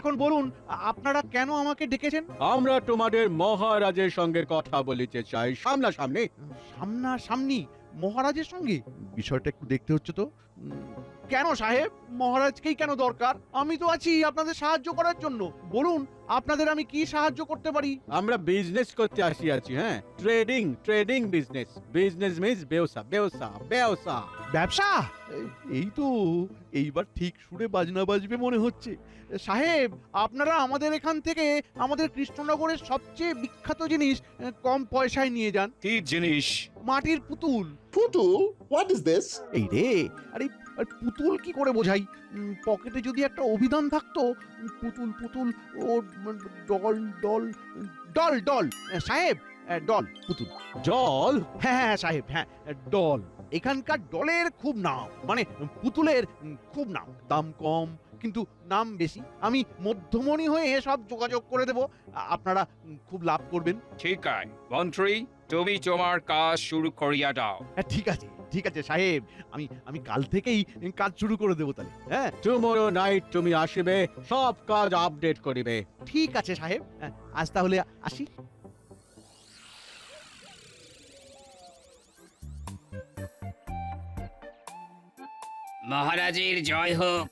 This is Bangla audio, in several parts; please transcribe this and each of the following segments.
এখন বলুন আপনারা কেন আমাকে ডেকেছেন? আমরা তোমাদের মহারাজের সঙ্গে কথা বলিতে চাই সামনাসামনি। সামনাসামনি মহারাজের সঙ্গে? বিষয়টা একটু দেখতে হচ্ছে তো। কেন সাহেব, মহারাজকেই কেন দরকার? আমি তো আছি আপনাদের সাহায্য করার জন্য। বলুন আপনাদের আমি কি সাহায্য করতে পারি? আমরা বিজনেস করতে আসিয়াছি। হ্যাঁ, trading trading business. Business means ব্যবসা ব্যবসা ব্যবসা। ব্যবসা? এই তো এইবার ঠিক সুরে বাজনা বাজবে মনে হচ্ছে। সাহেব, আপনারা আমাদের এখান থেকে আমাদের কৃষ্ণনগরের সবচেয়ে বিখ্যাত জিনিস কম পয়সায় নিয়ে যান। কি জিনিস? মাটির পুতুল। Putul? What is this? এই রে, আরে আর পুতুল কি করে বোঝাই? পকেটে যদি একটা অভিধান থাকতো। পুতুল পুতুল ও ডল ডল ডল ডল সাহেব, ডল পুতুল। জল? হ্যাঁ হ্যাঁ সাহেব, হ্যাঁ ডল। এখানকার ডলের খুব নাম, মানে পুতুলের খুব নাম। দাম কম কিন্তু নাম বেশি। আমি মধ্যমণি হয়ে সব যোগাযোগ করে দেব, আপনারা খুব লাভ করবেন। ঠিক আছে মন্ত্রী, তুমি তোমার কাজ শুরু করিয়া দাও। হ্যাঁ ঠিক আছে ঠিক আছে সাহেব, আমি কাল থেকেই কাজ শুরু করে দেবো তাহলে। হ্যাঁ টুমরো নাইট তুমি আসিবে, সব কাজ আপডেট করিবে। ঠিক আছে সাহেব, আজ তাহলে আসি। মহারাজের জয় হোক।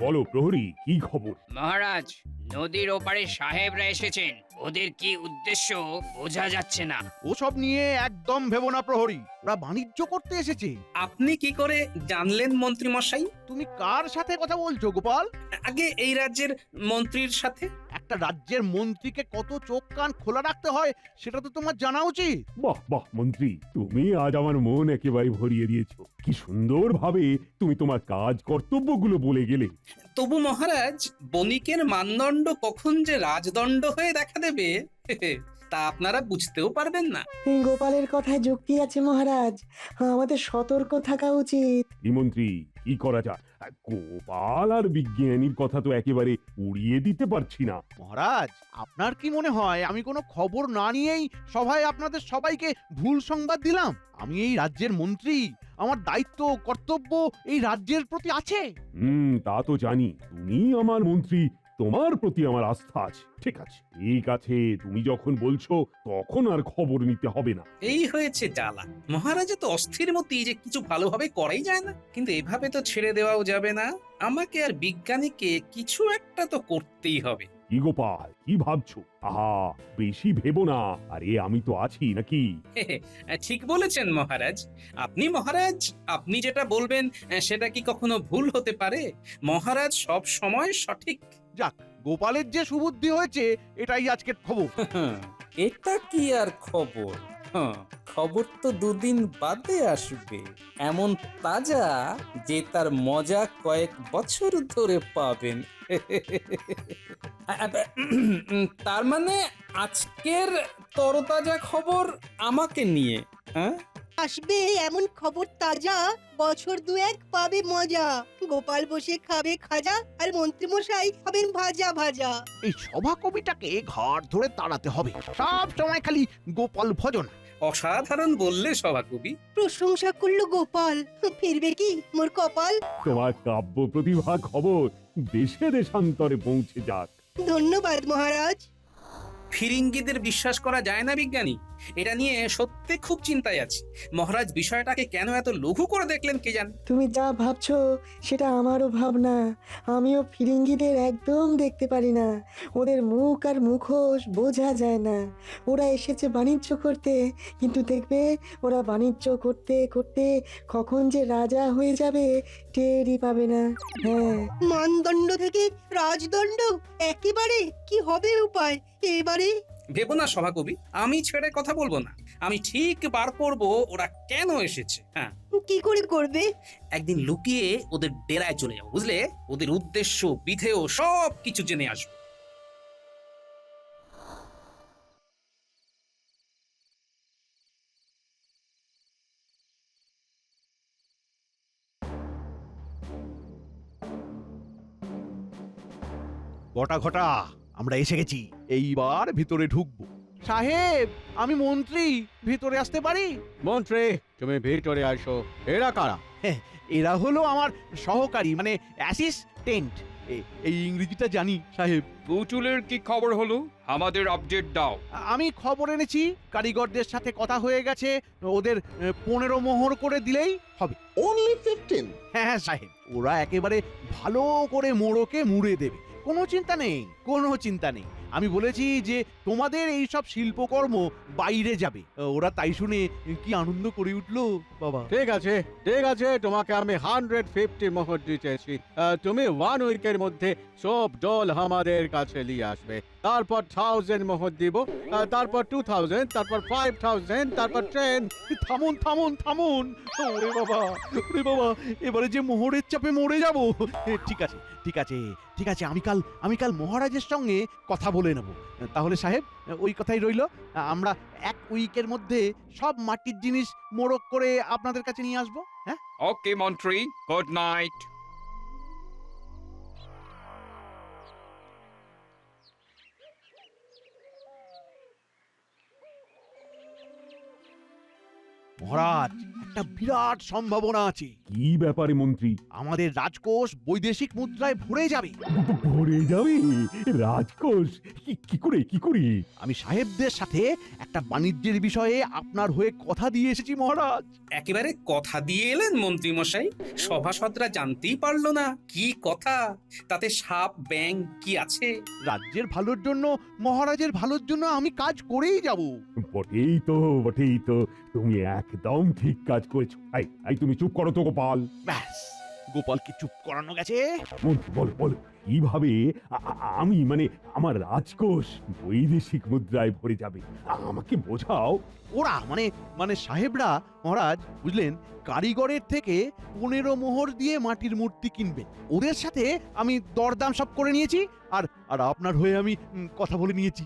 বলো প্রহরী, কি খবর? মহারাজ, নদীর ওপারে সাহেবরা এসেছেন। ওদের কি উদ্দেশ্য বোঝা যাচ্ছে না। ওসব নিয়ে একদম ভেবো না প্রহরী, ওরা বাণিজ্য করতে এসেছে। আপনি কি করে জানলেন মন্ত্রী মশাই? তুমি কার সাথে কথা বলছো গোপাল? আগে এই রাজ্যের মন্ত্রীর সাথে। একটা রাজ্যের মন্ত্রীকে কত চোখ কান খোলা রাখতে হয় সেটা তো তোমার জানা উচিত। বাহ বাহ মন্ত্রী, তুমি আজ আমার মন একেবারে ভরিয়ে দিয়েছো। কি সুন্দরভাবে তুমি তোমার কাজ কর্তব্যগুলো বলে গেলে। তবু মহারাজ, বণিকের মানদণ্ড কখন যে রাজদণ্ড হয়ে দেখা দেবে তা আপনারা বুঝতেও পারবেন না। গোপালের কথায় যুক্তি আছে মহারাজ, আমাদের সতর্ক থাকা উচিত। এই মন্ত্রী, কি করা যায়? গোপাল আর বিজ্ঞানীর কথা তো একেবারে উড়িয়ে দিতে পারছি না। মহারাজ, আপনার কি মনে হয় আমি কোনো খবর না নিয়েই সভায় আপনাদের সবাইকে ভুল সংবাদ দিলাম? আমি এই রাজ্যের মন্ত্রী, আমার দায়িত্ব কর্তব্য এই রাজ্যের প্রতি আছে। তা তো জানি, তুমি আমার মন্ত্রী, তোমার প্রতি আমার আস্থা আছে। ঠিক আছে ঠিক আছে, তুমি যখন বলছো তখন আর খবর নিতে হবে না। এই হয়েছে জ্বালা। মহারাজা তো অস্থির মতি যে কিছু ভালোভাবে করাই যায় না, কিন্তু এভাবে তো ছেড়ে দেওয়াও যাবে না। আমাকে আর বিজ্ঞানীকে কিছু একটা তো করতেই হবে। কি গোপাল, কি ভাবছো? আহা, বেশি ভেবো না। আরে আমি তো আছি নাকি? ঠিক বলেছেন মহারাজ। মহারাজ, আপনি যেটা বলবেন সেটা কি কখনো ভুল হতে পারে? মহারাজ সব সময় সঠিক। যাক, গোপালের যে সুবুদ্ধি হয়েছে এটাই আজকের খবর। এটা কি আর খবর? খবর তো দুদিন বাদে আসবে, এমন তাজা যে তার মজা কয়েক বছর ধরে পাবেন। তার মানে আজকের তরতাজা খবর আমাকে নিয়ে? আসবে এমন খবর তাজা, বছর দুয়েক পাবে মজা। গোপাল বসে খাবে খাজা, আর মন্ত্রীমশাই হবেন ভাজা ভাজা। এই সভা কবিটাকে ঘর ধরে তাড়াতে হবে, সব সময় খালি গোপাল ভজন। অসাধারণ বললে সভাকবি। প্রশংসা করলো গোপাল, ফিরবে কি মোর কপাল। তোমার কাব্য প্রতিভা খবর দেশে দেশান্তরে পৌঁছে যাক। ধন্যবাদ মহারাজ। ফিরিঙ্গিদের বিশ্বাস করা যায় না বিজ্ঞানী, এটা নিয়ে সত্যি খুব চিন্তায় আছি। মহারাজ বিষয়টাকে কেন এত লঘু করে দেখলেন কে জানে। তুমি যা ভাবছো সেটা আমারও ভাবনা। আমিও ফিরিঙ্গিদের একদম দেখতে পারি না, ওদের মুখ আর মুখোশ বোঝা যায় না। ওরা এসেছে বাণিজ্য করতে, কিন্তু দেখবে ওরা বাণিজ্য করতে করতে কখন যে রাজা হয়ে যাবে টেরই পাবে না। হ্যাঁ, মানদণ্ড থেকে রাজদণ্ড, একেবারে কি হবে উপায় এবারে? ভেবো না সভাকবি, আমি ছেড়ে কথা বলবো না। আমি ঠিক বার করবো ওরা কেন এসেছে। হ্যাঁ, কি করে করবে? একদিন লুকিয়ে ওদের ডেরায় চলে যাবো, বুঝলে? ওদের উদ্দেশ্য বিধেয় সব কিছু জেনে আসবো। ঘটা ঘটা, আমরা এসে গেছি, এইবার ভিতরে ঢুকবো। সাহেব, আমি মন্ত্রী, ভিতরে আসতে পারি? মন্ত্রী, তুমি ভিতরে আসো। এরা কারা? এরা হলো আমার সহকারী, মানে অ্যাসিস্ট্যান্ট। এই ইংরেজিটা জানি সাহেব। পুতুলের কি খবর হলো? আমাদের আপডেট দাও। আমি খবর এনেছি, কারিগরদের সাথে কথা হয়ে গেছে, ওদের 15 মোহর করে দিলেই হবে। Only 15? হ্যাঁ সাহেব, ওরা একেবারে ভালো করে মোড়কে মুড়ে দেবে, কোনো চিন্তা নেই, কোনো চিন্তা নেই। আমি বলেছি যে তোমাদের এই সব শিল্পকর্ম বাইরে যাবে, ওরা তাই শুনে কি আনন্দ করে উঠলো বাবা। ঠিক আছে, ঠিক আছে, তোমাকে আমি 150 মোহর দিতেছি। তুমি 1 উইকের মধ্যে সব ডল আমাদের কাছে নিয়ে আসবে। তারপর 1000 মোহর দিব, তারপর 2000, তারপর 5000, তারপর 10। থামুন থামুন থামুন, ওরে বাবা, ওরে বাবা, এবারে যে মোহরের চাপে মরে যাব। ঠিক আছে ঠিক আছে ঠিক আছে, আমি কাল মহারাজের সঙ্গে কথা বলে নেব। তাহলে সাহেব, ওই কথাই রইল, আমরা 1 উইকের মধ্যে সব মাটির জিনিস মোড়ক করে আপনাদের কাছে নিয়ে আসবো। হ্যাঁ, ওকে মন্ত্রী, গুড নাইট। মহারাজ, একটা বিরাট সম্ভাবনা আছে। কি ব্যাপারে মন্ত্রী? আমাদের রাজকোষ বৈদেশিক মুদ্রায় ভরে যাবে। ভরে যাবে রাজকোষ? কি করে? আমি সাহেবদের সাথে একটা বাণিজ্যের বিষয়ে আপনার হয়ে কথা দিয়ে এসেছি মহারাজ। একেবারে কথা দিয়ে এলেন মন্ত্রী মশাই, সভাসদরা জানতেই পারলো না কি কথা। তাতে সাপ ব্যাং কি আছে? রাজ্যের ভালোর জন্য, মহারাজের ভালোর জন্য আমি কাজ করেই যাব। বটেই তো, তুমি একদম ঠিক কাজ করেছো। এই তুমি চুপ করো তো গোপাল। ব্যাস, গোপালকে চুপ করানো গেছে। মন্ত্রী বল কিভাবে আমি মানে আমার রাজকোষ বৈদেশিক মুদ্রায় ভরে যাবে? আমাকে বোঝাও। ওরা মানে সাহেবরা মহারাজ, বুঝলেন, কারিগরের থেকে 15 মোহর দিয়ে মাটির মূর্তি কিনবে। ওদের সাথে আমি দরদাম সব করে নিয়েছি, আর আপনার হয়ে আমি কথা বলে নিয়েছি।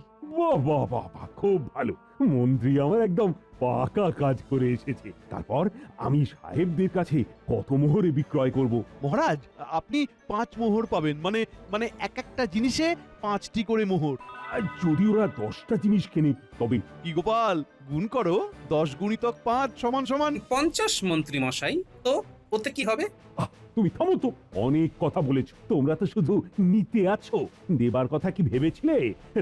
বাহ, খুব ভালো। মন্ত্রী আমার একদম পাকা কাজ করে এসেছে। তারপর আমি সাহেবদের কাছে কত মোহরে বিক্রয় করব? মহারাজ, আপনি 5 মোহর পাবেন, মানে এক একটা জিনিসে 5টি করে মোহর। আর যদি ওরা 10টা জিনিস কেনে তবে? কি গোপাল, গুণ করো, 10 গুণিতক 5 সমান 50 মন্ত্রী মশাই। তো ওতে কি হবে? তুমি থামো তো, অনেক কথা বলেছো। তোমরা তো শুধু নিতে আছো, দেবার কথা কি ভেবেছিলে?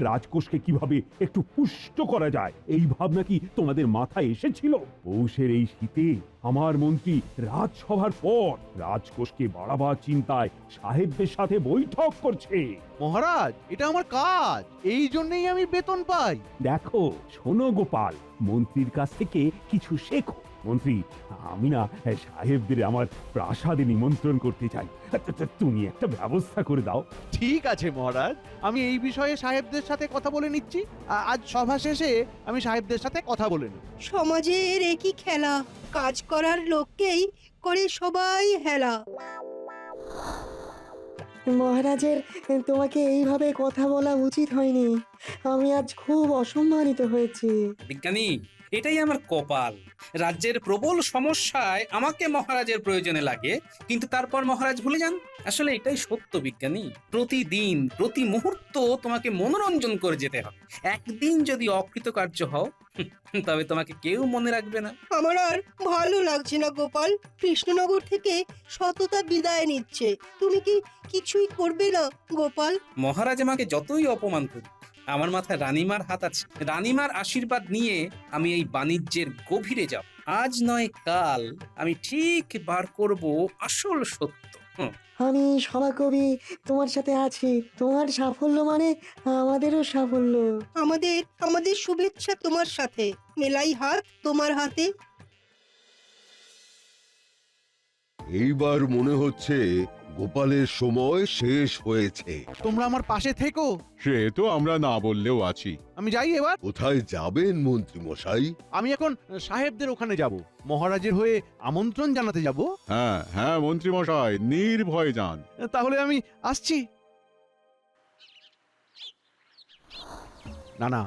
রাজকোষকে কিভাবে একটু পুষ্ট করা যায় এই ভাবনা কি তোমাদের মাথায় এসেছিল? পৌষের এই শীতে আমার মন্ত্রী রাজসভার পর রাজকোষকে বাড়াবার চিন্তায় সাহেবদের সাথে বৈঠক করছে। মহারাজ, এটা আমার কাজ, এই জন্যই আমি বেতন পাই। দেখো, শোনো গোপাল, মন্ত্রীর কাছ থেকে কিছু শেখো। মন্ত্রী, আমি না সাহেবদের আমার প্রাসাদে নিমন্ত্রণ করতে চাই, তুমি একটা ব্যবস্থা করে দাও। ঠিক আছে মহারাজ, আমি এই বিষয়ে সাহেবদের সাথে কথা বলে নিচ্ছি। আজ সভা শেষে আমি সাহেবদের সাথে কথা বলে নেব। সমাজের একই খেলা, কাজ করার লোককেই করে সবাই হেলা। মহারাজের তোমাকে এইভাবে কথা বলা উচিত হয়নি। আমি আজ খুব অসম্মানিত হয়েছি। বিজ্ঞানী, এটাই আমার কপাল। রাজ্যের প্রবল সমস্যায় আমাকে মহারাজের প্রয়োজনে লাগে, কিন্তু তারপর মহারাজ ভুলে যান। আসলে এটাই সত্য বিজ্ঞানী। প্রতিদিন প্রতি মুহূর্ত তোমাকে মনোরঞ্জন করে যেতে হবে। একদিন যদি অকৃতকার্য হও, তবে তোমাকে কেউ মনে রাখবে না। আমার আর ভালো লাগছে না গোপাল। কৃষ্ণনগর থেকে সততা বিদায় নিচ্ছে। তুমি কি কিছুই করবে না গোপাল? মহারাজ আমাকে যতই অপমান করুক, আমার মাথায় রানীমার হাত আছে। রানীমার আশীর্বাদ নিয়ে আমি এই বাণিজ্যের গভীরে যাব। আজ নয় কাল আমি ঠিক বার করব আসল সত্য। আমি সভাকবি তোমার সাথে আছি। তোমার সাফল্য মানে আমাদেরও সাফল্য। আমাদের শুভেচ্ছা তোমার সাথে। মেলাই হাত তোমার হাতে। এইবার মনে হচ্ছে গোপালের সময় শেষ হয়েছে। তোমরা আমার পাশে থেকো। সে তো আমরা না বললেও আছি। আমি যাই এবার। কোথায় যাবেন মন্ত্রী মশাই? আমি এখন সাহেবদের ওখানে যাব, মহারাজের হয়ে আমন্ত্রণ জানাতে যাব। হ্যাঁ মন্ত্রী মশাই, নির্ভয়ে যান। তাহলে আমি আসছি। না,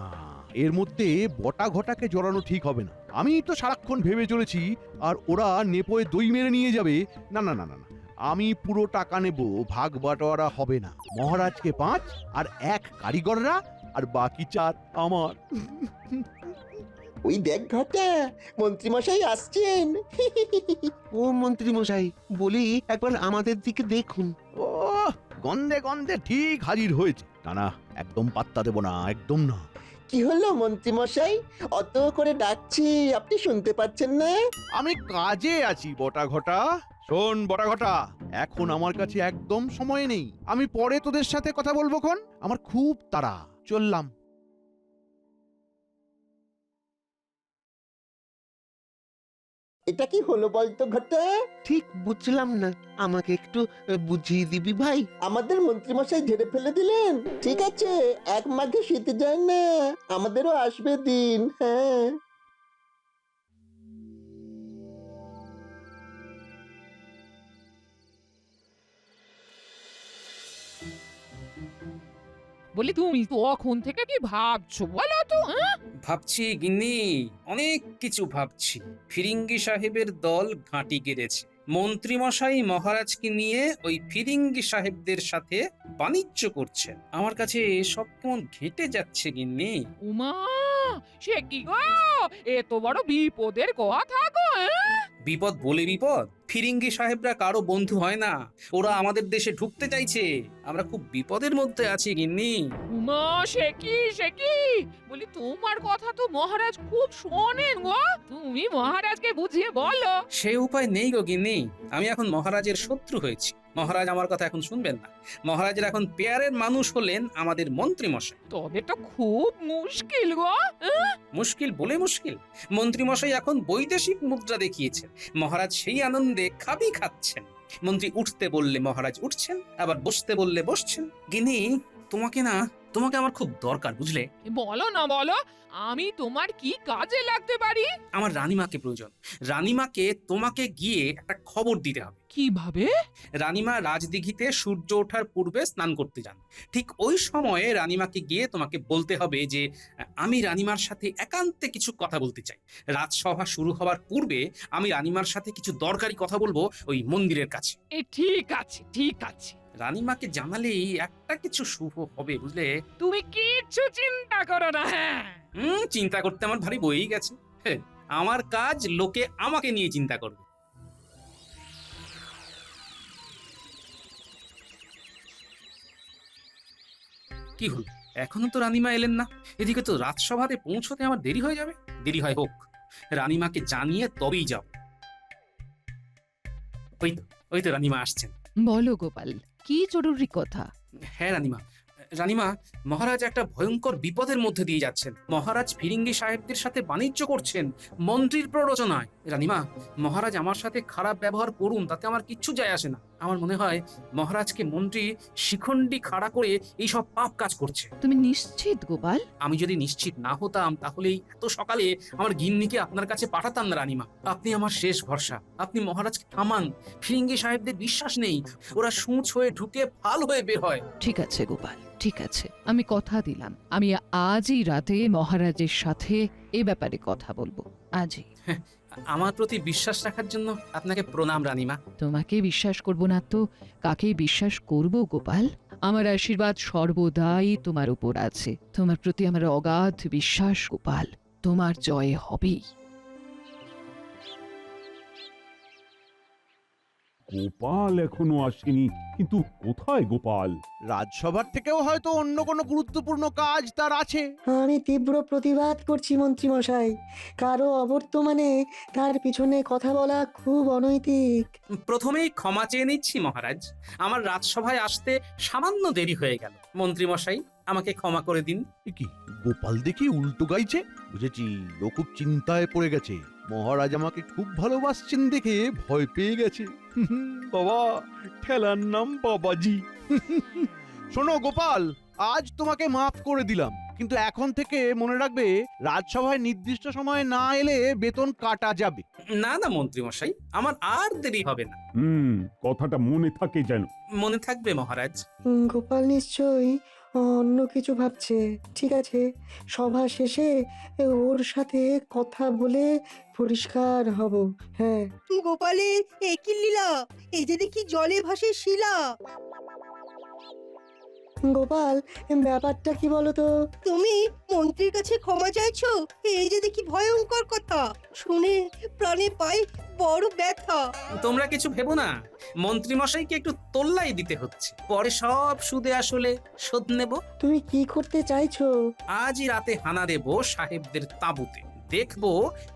এর মধ্যে বটা ঘটাকে জড়ানো ঠিক হবে না। আমি তো সারাক্ষণ ভেবে চলেছি আর ওরা নেপোয় দই মেরে নিয়ে যাবে। না, আমি পুরো টাকা নেব, ভাগ বাটোয়ারা হবে না। মহারাজকে 5 আর 1 কারিগররা, আর বাকি 4 আমার। ওই দেখ ঘটা, মন্ত্রীমশাই আসছেন। ও মন্ত্রী মশাই, বলি একবার আমাদের দিকে দেখুন। ও গন্ধে গন্ধে ঠিক হাজির হয়েছে। না না, একদম পাত্তা দেব না, একদম না। কি হলো মন্ত্রী মশাই, অত করে ডাকছি আপনি শুনতে পাচ্ছেন না? আমি কাজে আছি বটা ঘটা। শোন বটা ঘটা, এখন আমার কাছে একদম সময় নেই। আমি পরে তোদের সাথে কথা বলবো খন, আমার খুব তাড়া। চললাম। এটা কি হলো বলতো ঘটা? ঠিক বুঝলাম না, আমাকে একটু বুঝিয়ে দিবি ভাই? আমাদের মন্ত্রী মশাই ঝেড়ে ফেলে দিলেন। ঠিক আছে, এক মাঘে শীত যায় না, আমাদেরও আসবে দিন। হ্যাঁ, বলি তুমি তখন থেকে কি ভাবছো বলো তো? ভাবছি গিন্নি, অনেক কিছু ভাবছি। ফিরিঙ্গি সাহেবের দল ঘাঁটি গেড়েছে, মন্ত্রীমশাই মহারাজকে নিয়ে ওই ফিরিঙ্গি সাহেবদের সাথে বাণিজ্য করছেন। আমার কাছে সব কেমন ঘেঁটে যাচ্ছে গিন্নি। উমা, সে কি গো, এত বড় বিপদের কথা গো। বিপদ বলে বিপদ? ফিরিঙ্গি সাহেবরা কারো বন্ধু হয় না, ওরা আমাদের দেশে ঢুকতে চাইছে। আমরা খুব বিপদের মধ্যে আছি গিন্নি। উমা, সে কি বলি, তোমার কথা তো মহারাজ খুব শোনেন গো। তুমি মহারাজকে বুঝিয়ে বলো। সে উপায় নেই গো গিন্নি, আমি এখন মহারাজের শত্রু হয়েছি। মহারাজ আমার কথা এখন শুনবেন না। মহারাজের এখন পেয়ারের মানুষ হলেন আমাদের মন্ত্রী মশাই। তবে তো খুব মুশকিল গো। মুশকিল বলে মুশকিল, মন্ত্রী মশাই এখন বৈদেশিক মুদ্রা দেখিয়েছেন, মহারাজ সেই আনন্দে খাবি খাচ্ছেন। মন্ত্রী উঠতে বললে মহারাজ উঠছেন, আবার বসতে বললে বসছেন। গিন্নি, তোমাকে আমার খুব দরকার, বুঝলে? বলো না বলো, আমি তোমার কি কাজে লাগতে পারি? আমার রানীমাকে প্রয়োজন। রানীমাকে তোমাকে গিয়ে একটা খবর দিতে হবে। কিভাবে? রানীমা রাজদিঘিতে সূর্য ওঠার পূর্বে স্নান করতে যান। ঠিক ওই সময়ে রানীমাকে গিয়ে তোমাকে বলতে হবে যে আমি রানীমার সাথে একান্তে কিছু কথা বলতে চাই। রাজসভা শুরু হওয়ার পূর্বে আমি রানীমার সাথে কিছু দরকারি কথা বলবো ওই মন্দিরের কাছে। ঠিক আছে ঠিক আছে, রানীমাকে জানালেই একটা কিছু শুভ হবে, বুঝলে? তুমি কিচ্ছু চিন্তা করো না। চিন্তা করতে আমার ভারী বই গেছে। আমার কাজ লোকে আমাকে নিয়ে চিন্তা করবে। কি হল, এখনো তো রানীমা এলেন না? এদিকে তো রাজসভাতে পৌঁছতে আমার দেরি হয়ে যাবে। দেরি হয় হোক, রানীমাকে জানিয়ে তবেই যাব। ওই তো রানীমা আসছেন। বলো গোপাল, কি জরুরি কথা? হ্যাঁ রানীমা, মহারাজ একটা ভয়ঙ্কর বিপদের মধ্যে দিয়ে যাচ্ছেন। মহারাজ ফিরিঙ্গি সাহেবদের সাথে বাণিজ্য করছেন মন্ত্রীর প্ররোচনায়। রানীমা, মহারাজ আমার সাথে খারাপ ব্যবহার করুন, তাতে আমার কিচ্ছু যায় আসে না। আমার মনে হয় মহারাজকে মন্ত্রী শিখণ্ডি খাড়া করে এই সব পাপ কাজ করছে। তুমি নিশ্চিত গোপাল? আমি যদি নিশ্চিত না হতাম তাহলে এত সকালে আমার গিন্নিকে আপনার কাছে পাঠাতাম না। রানীমা, আপনি আমার শেষ ভরসা। আপনি মহারাজকে থামান। ফিরিঙ্গি সাহেবদের বিশ্বাস নেই, ওরা সূঁচ হয়ে ঢুকে ফাল হয়ে বের হয়। ঠিক আছে গোপাল, ঠিক আছে, আমি কথা দিলাম, আমি আজই রাতে মহারাজের সাথে এ ব্যাপারে কথা বলবো। আজই। আমার প্রতি বিশ্বাস রাখার জন্য আপনাকে প্রণাম রানীমা। তোমাকে বিশ্বাস করব না তো কাকে বিশ্বাস করব গোপাল? আমার আশীর্বাদ সর্বদাই তোমার উপর আছে। তোমার প্রতি আমার অগাধ বিশ্বাস গোপাল, তোমার জয় হবেই। গোপাল এখনো আসেনি, কিন্তু কোথায় গোপাল? রাজসভার থেকেও হয়তো অন্য কোনো গুরুত্বপূর্ণ কাজ তার আছে। আমি তীব্র প্রতিবাদ করছি মন্ত্রী মশাই, কারো অবর্তমানে তার পিছনে কথা বলা খুব অনৈতিক। প্রথমেই ক্ষমা চেয়ে নিচ্ছি মহারাজ, আমার রাজসভায় আসতে সামান্য দেরি হয়ে গেল। মন্ত্রী মশাই, আমাকে ক্ষমা করে দিন। কি গোপাল দেখি উল্টো গাইছে, বুঝেছি ও খুব চিন্তায় পড়ে গেছে। মহারাজ আমাকে খুব ভালোবাসছেন দেখে ভয় পেয়ে গেছে। বাবা, ঠেলার নাম বাবাজি। শোনো গোপাল, আজ তোমাকে মাফ করে দিলাম, কিন্তু এখন থেকে মনে রাখবে রাজসভায় নির্দিষ্ট সময়ে না এলে বেতন কাটা যাবে। না মন্ত্রী মশাই, আমার আর দেরি হবে না। কথাটা মনে থাকে যেন। মনে থাকবে মহারাজ। গোপাল নিশ্চয়ই অন্য কিছু ভাবছে। ঠিক আছে, সভা শেষে ওর সাথে কথা বলে পরিষ্কার হব। হ্যাঁ। গোপালের একই লীলা, এই যে দেখি জলে ভাসে শিলা। গোপাল, ব্যাপারটা কি বলতো? তুমি মন্ত্রীর কাছে ক্ষমা চাইছো, এই যে দেখি ভয়ঙ্কর কথা। শুনে প্রাণে পাই বড় ব্যথা। তোমরা কিছু ভেবো না, মন্ত্রী মশাইকে একটু তোল্লাই দিতে হচ্ছে, পরে সব সুদে আসলে শোধ নেব। তুমি কি করতে চাইছো? আজই রাতে হানা দেব সাহেবদের তাঁবুতে, দেখবো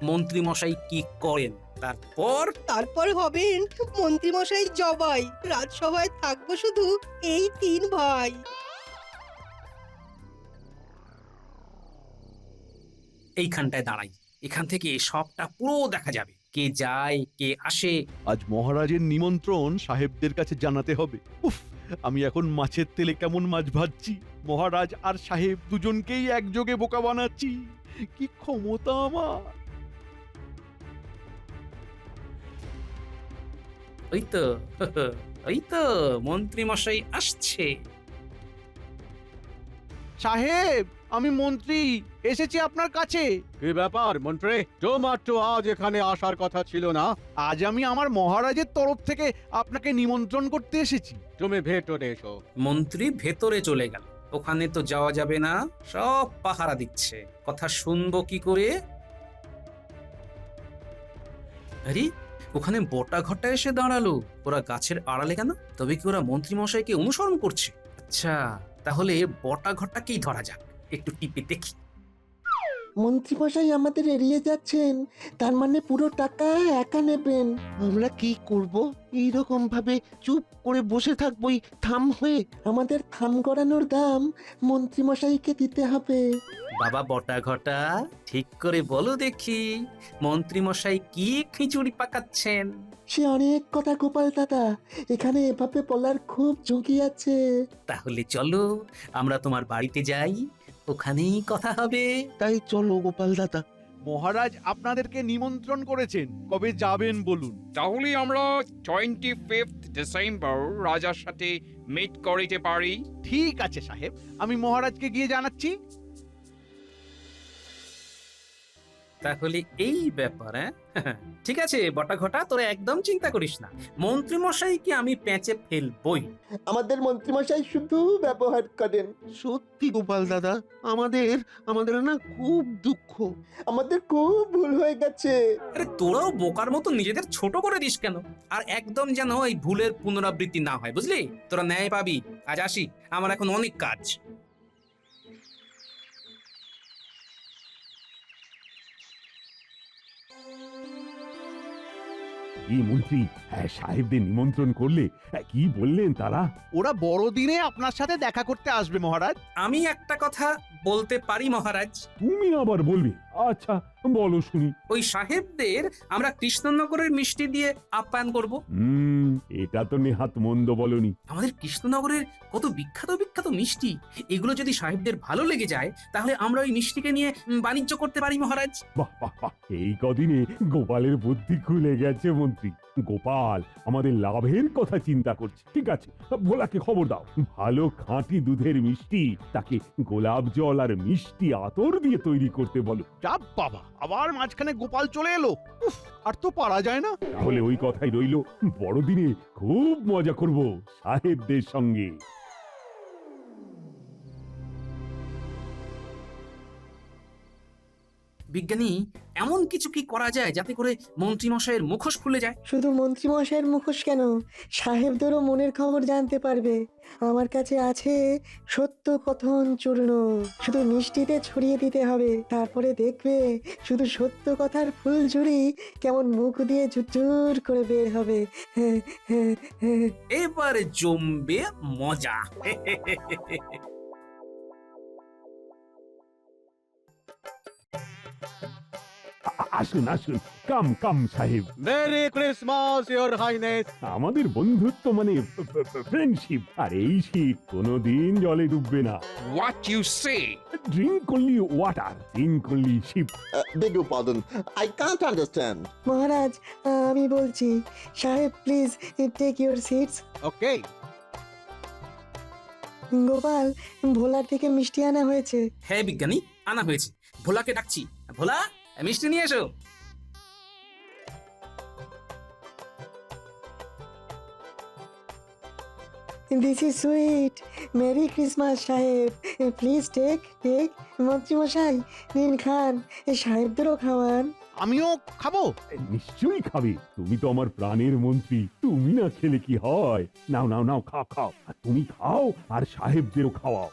মন্ত্রী মশাই কি করেন। তারপর হবেন মন্ত্রী মশাই জবাই। রাজসভায় থাকবো শুধু এই 3 ভাই। এইখানটায় দাঁড়াই, এখান থেকে সবটা পুরো দেখা যাবে, কে যায় কে আসে। আজ মহারাজের নিমন্ত্রণ সাহেবদের কাছে জানাতে হবে। উফ, আমি এখন মাছের তেলে কেমন মাছ ভাজছি। মহারাজ আর সাহেব দুজনকেই একযোগে বোকা বানাচ্ছি। কি ক্ষমতা আমার! ওই তো ওই তো মন্ত্রী মশাই আসছে। সাহেব, আমি মন্ত্রী, এসেছি আপনার কাছে। কি ব্যাপার মন্ত্রী? তোমার তো আজ এখানে আসার কথা ছিল না। আজ আমি আমার মহারাজের তরফ থেকে আপনাকে নিমন্ত্রণ করতে এসেছি। তুমি ভেতরে এসো। মন্ত্রী ভেতরে চলে গেল। ওখানে তো যাওয়া যাবে না, সব পাহারা দিচ্ছে, কথা শুনবো কি করে? আরে, ওখানে বটা ঘটা এসে দাঁড়ালো। ওরা গাছের আড়ালে কেন? তবে কি ওরা মন্ত্রী মশাইকে অনুসরণ করছে? আচ্ছা, তাহলে বটা ঘটাকেই ধরা যাক, একটু টিপে দেখি। মন্ত্রীমশাই আমাদের এড়িয়ে যাচ্ছেন, তার মানে পুরো টাকা একা নেবেন। আমরা কি করব? এইরকম ভাবে চুপ করে বসে থাকবোই থাম হয়ে? আমাদের থাম করানোর দাম মন্ত্রীমশাইকে দিতে হবে। বাবা বটা ঘটা, ঠিক করে বলো দেখি, মন্ত্রী মশাই কি খিচুড়ি পাকাচ্ছেন? সে অনেক কথা গোপাল দাদা, এখানে এভাবে বলার খুব ঝুঁকি আছে। তাহলে চলো আমরা তোমার বাড়িতে যাই, ওখানেই কথা হবে। তাই চলো গোপাল দাদা। মহারাজ আপনাদেরকে নিমন্ত্রণ করেছেন, কবে যাবেন বলুন। তাহলে আমরা 25th ডিসেম্বর রাজার সাথে মিট করিতে পারি। ঠিক আছে সাহেব, আমি মহারাজকে গিয়ে জানাচ্ছি। তাহলে এই ব্যাপার, হ্যাঁ? ঠিক আছে বটা ঘটা, তোরা একদম চিন্তা করিস না, মন্ত্রী মশাইকে আমি প্যাঁচে ফেলবই। আমাদের মন্ত্রীমশাই শুধু ব্যবহার করেন। সত্যি গোপাল দাদা, আমাদের না খুব দুঃখ। আমাদের খুব ভুল হয়ে গেছে। আরে তোরাও বোকার মতো নিজেদের ছোট করে দিস কেন? আর একদম যেন এই ভুলের পুনরাবৃত্তি না হয়, বুঝলি? তোরা ন্যায় পাবি। আজ আসি, আমার এখন অনেক কাজ। এই মন্ত্রী, সাহেবদের নিমন্ত্রণ করলে, কি বললেন তারা? ওরা বড়দিনে আপনার সাথে দেখা করতে আসবে মহারাজ। আমি একটা কথা বলতে পারি মহারাজ? তুমি আবার বলবে? আচ্ছা, বলো শুনি। ওই সাহেবদের আমরা কৃষ্ণনগরের মিষ্টি দিয়ে আপ্যায়ন করব। এটা তো নেহাত মন্দ বলনি। আমাদের কৃষ্ণনগরের কত বিখ্যাত বিখ্যাত মিষ্টি, এগুলো যদি সাহেবদের ভালো লেগে যায়, তাহলে আমরা ওই মিষ্টিকে নিয়ে বাণিজ্য করতে পারি মহারাজ। বাহ বাহ বাহ, এই কদিনে গোপালের বুদ্ধি খুলে গেছে মন্ত্রী। গোপাল আমাদের লাভের কথা চিন্তা করছে। ঠিক আছে, ভোলাকে খবর দাও, ভালো খাঁটি দুধের মিষ্টি তাকে গোলাপ জল আর মিষ্টি আতর দিয়ে তৈরি করতে বলো। যা বাবা, আবার মাঝখানে গোপাল চলে এলো। উফ, আর তো পারা যায় না। তাহলে ওই কথাই রইলো, বড়দিনে খুব মজা করব সাহেবদের সঙ্গে। বিজ্ঞানী, এমন কিছু কি করা যায় যাতে করে মন্ত্রী মশাইয়ের মুখোশ খুলে যায়? শুধু মন্ত্রীমশাইয়ের মুখোশ কেন, সাহেবদেরও মনের খবর জানতে পারবে। আমার কাছে আছে সত্য কথন চূর্ণ, শুধু মিষ্টিতে ছড়িয়ে দিতে হবে। তারপরে দেখবে শুধু সত্য কথার ফুলঝুরি কেমন মুখ দিয়ে ঝুরঝুর করে বের হবে। এবারে জমবে মজা। আসুন আসুন, কাম কাম সাহেব। Merry Christmas your highness. আমাদের বন্ধুত্ব মানে ফ্রেন্ডশিপ, আর এই শীত কোনোদিন জলে ডুববে না। What you say? ড্রিঙ্ক করলি ওয়াটার, ড্রিঙ্ক করলি ship. Beg your pardon, I can't understand. Maharaj, আমি বলছি, সাহেব please take your seats. Okay. Gopal, ভোলার থেকে মিষ্টি আনা হয়েছে। হ্যাঁ বিজ্ঞানী, আনা হয়েছে। ভোলাকে ডাকছি। ভোলা, মিষ্টি নিয়ে এসো। This is sweet. Merry Christmas সাহেব, প্লিজ টেক। মন্ত্রীমশাই নিন, খান, সাহেবদেরও খাওয়ান। আমিও খাবো? নিশ্চয়ই খাবে, তুমি তো আমার প্রাণের মন্ত্রী, তুমি না খেলে কি হয়? নাও নাও নাও, খাও খাও, আর তুমি খাও আর সাহেবদেরও খাওয়াও।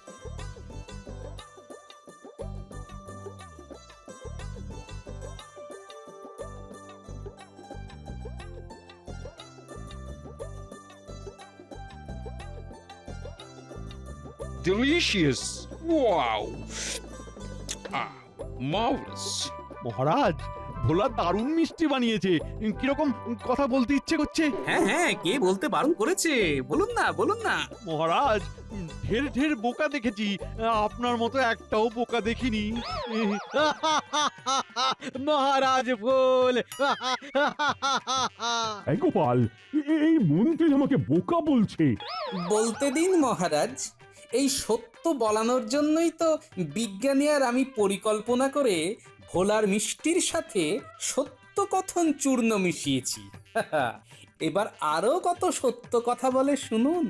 Delicious! Wow! Marvelous! মহারাজ, ভোলা দারুণ মিষ্টি বানিয়েছে। কিরকম কথা বলতে ইচ্ছে করছে? হ্যাঁ হ্যাঁ, কে বলতে বারণ করেছে? বলুন না, বলুন না। মহারাজ, ঢের ঢের বোকা দেখেছি, আপনার মতো একটাও বোকা দেখিনি। মহারাজ ভুল। এই গোপাল, এই মন্ত্রী আমাকে বোকা বলছে। বলতে দিন মহারাজ, এই সত্য বলানোর জন্যই তো বিজ্ঞানী আর আমি পরিকল্পনা করে ভোলার মিষ্টির সাথে সত্য কথন চূর্ণ মিশিয়েছি। এবার আরো কত সত্য কথা বলে শুনুন।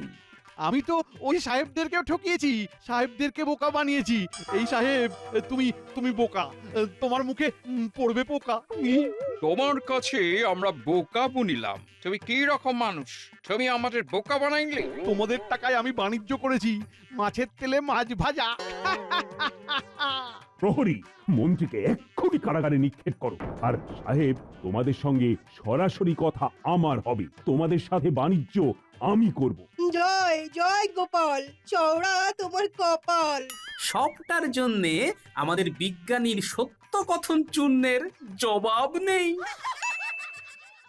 আমি তো ওই সাহেবদেরকেও ঠকিয়েছি, সাহেবদেরকে বোকা বানিয়েছি। এই সাহেব, তুমি তুমি বোকা, তোমার মুখে পড়বে পোকা। তোমার কাছে আমরা বোকা বুনিলাম। তুমি কি রকম মানুষ? তুমি আমাদের বোকা বানাইলে? তোমাদের টাকায় আমি বাণিজ্য করেছি, মাছের তেলে মাছ ভাজা। প্রহরী, মন্ত্রীকে এক্ষুনি কারাগারে নিক্ষেপ করো। আর সাহেব, তোমাদের সঙ্গে সরাসরি কথা আমার হবে, তোমাদের সাথে বাণিজ্য আমি করব। জয় জয় গোপাল, চওড়া তোমার কপাল। সবটার জন্যে আমাদের বিজ্ঞানীর সত্য কথন চূর্ণের জবাব নেই।